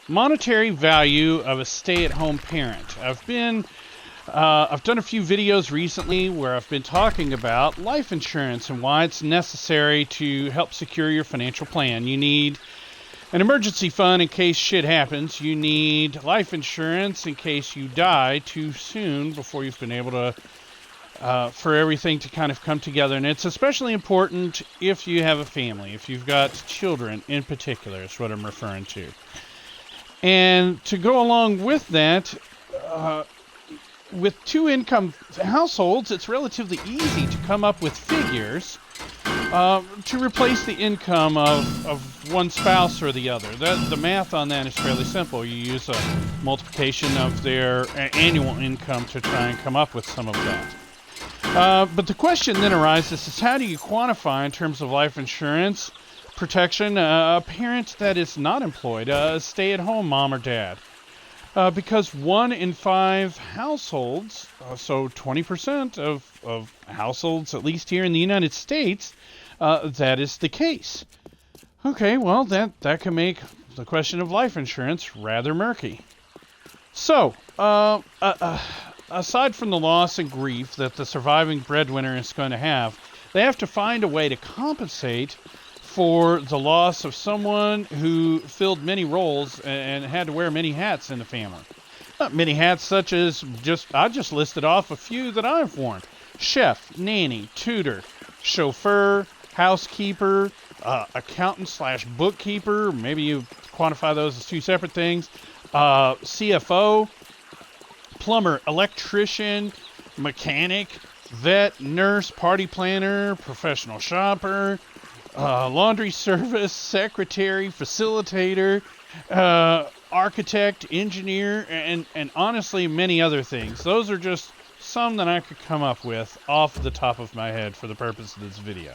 monetary value of a stay-at-home parent. I've done a few videos recently where I've been talking about life insurance and why it's necessary to help secure your financial plan. You need an emergency fund in case shit happens. You need life insurance in case you die too soon before you've been able to for everything to kind of come together. And it's especially important if you have a family, if you've got children in particular, is what I'm referring to. And to go along with that, with two-income households, it's relatively easy to come up with figures to replace the income of one spouse or the other. The math on that is fairly simple. You use a multiplication of their annual income to try and come up with some of that. But the question then arises is, how do you quantify in terms of life insurance protection a parent that is not employed, a stay-at-home mom or dad? Because 1 in 5 households, so 20% of households, at least here in the United States, that is the case. Okay, well, that can make the question of life insurance rather murky. So, aside from the loss and grief that the surviving breadwinner is going to have, they have to find a way to compensate for the loss of someone who filled many roles and had to wear many hats in the family. Many hats such as I just listed off a few that I've worn: chef, nanny, tutor, chauffeur, housekeeper, accountant/bookkeeper. Maybe you quantify those as two separate things. CFO, plumber, electrician, mechanic, vet, nurse, party planner, professional shopper, laundry service, secretary, facilitator, architect, engineer, and honestly many other things. Those are just some that I could come up with off the top of my head for the purpose of this video.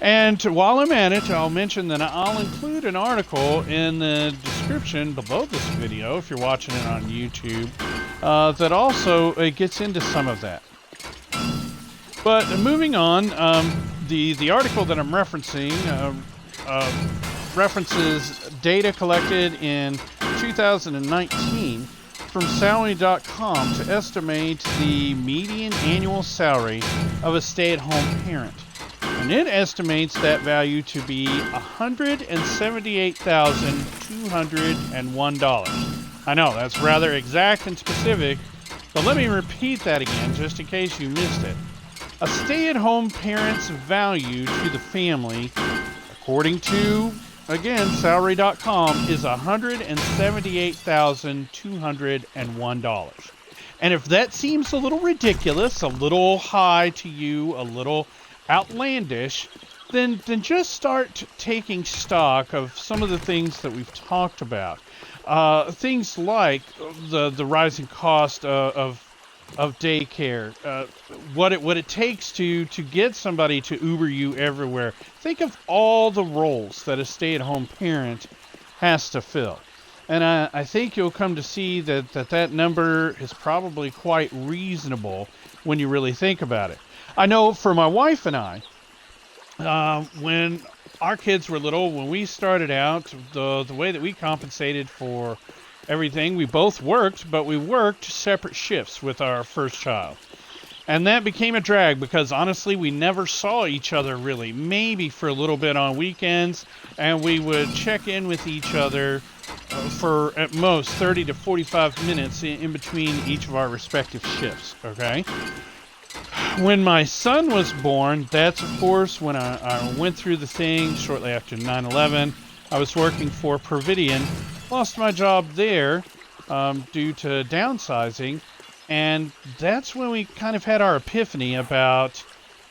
And while I'm at it, I'll mention that I'll include an article in the description below this video, if you're watching it on YouTube, that also gets into some of that. But moving on, the article that I'm referencing references data collected in 2019 from Salary.com to estimate the median annual salary of a stay-at-home parent. And it estimates that value to be $178,201. I know, that's rather exact and specific, but let me repeat that again just in case you missed it. A stay-at-home parent's value to the family, according to, again, Salary.com, is $178,201. And if that seems a little ridiculous, a little high to you, a little outlandish, then just start taking stock of some of the things that we've talked about. Things like the rising cost of daycare, what it takes to get somebody to Uber you everywhere. Think of all the roles that a stay-at-home parent has to fill. And I think you'll come to see that number is probably quite reasonable when you really think about it. I know for my wife and I, when our kids were little, when we started out, the way that we compensated for everything, we both worked, but we worked separate shifts with our first child. And that became a drag because honestly, we never saw each other really, maybe for a little bit on weekends, and we would check in with each other for at most 30 to 45 minutes in between each of our respective shifts, okay? When my son was born, that's of course when I went through the thing shortly after 9/11. I was working for Providian, lost my job there due to downsizing, and that's when we kind of had our epiphany about,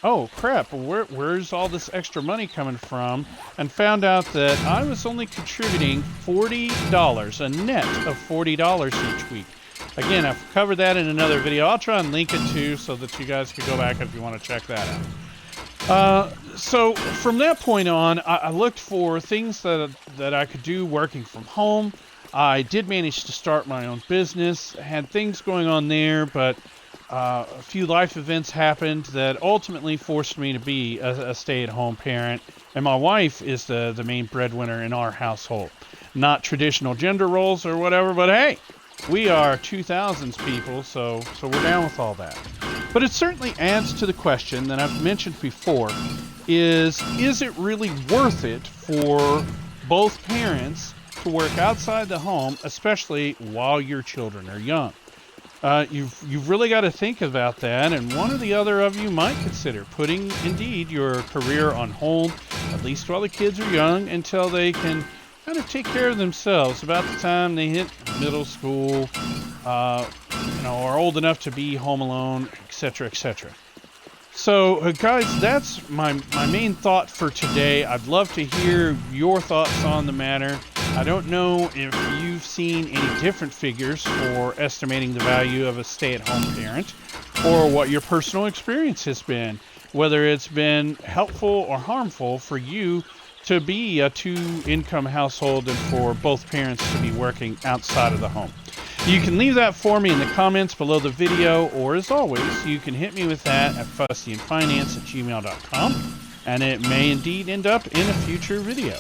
oh crap, where's all this extra money coming from? And found out that I was only contributing $40, a net of $40 each week. Again, I've covered that in another video. I'll try and link it too so that you guys can go back if you want to check that out. So from that point on, I looked for things that I could do working from home. I did manage to start my own business, had things going on there, but a few life events happened that ultimately forced me to be a stay-at-home parent, and my wife is the main breadwinner in our household. not traditional gender roles or whatever, but hey, we are 2000s people, so we're down with all that. But it certainly adds to the question that I've mentioned before, is it really worth it for both parents to work outside the home, especially while your children are young? You've really got to think about that, and one or the other of you might consider putting, indeed, your career on hold, at least while the kids are young, until they can kind of take care of themselves about the time they hit middle school, are old enough to be home alone, etc., etc. So, guys, that's my main thought for today. I'd love to hear your thoughts on the matter. I don't know if you've seen any different figures for estimating the value of a stay-at-home parent, or what your personal experience has been, whether it's been helpful or harmful for you to be a two-income household and for both parents to be working outside of the home. You can leave that for me in the comments below the video, or as always, you can hit me with that at fussyandfinance@gmail.com, and it may indeed end up in a future video.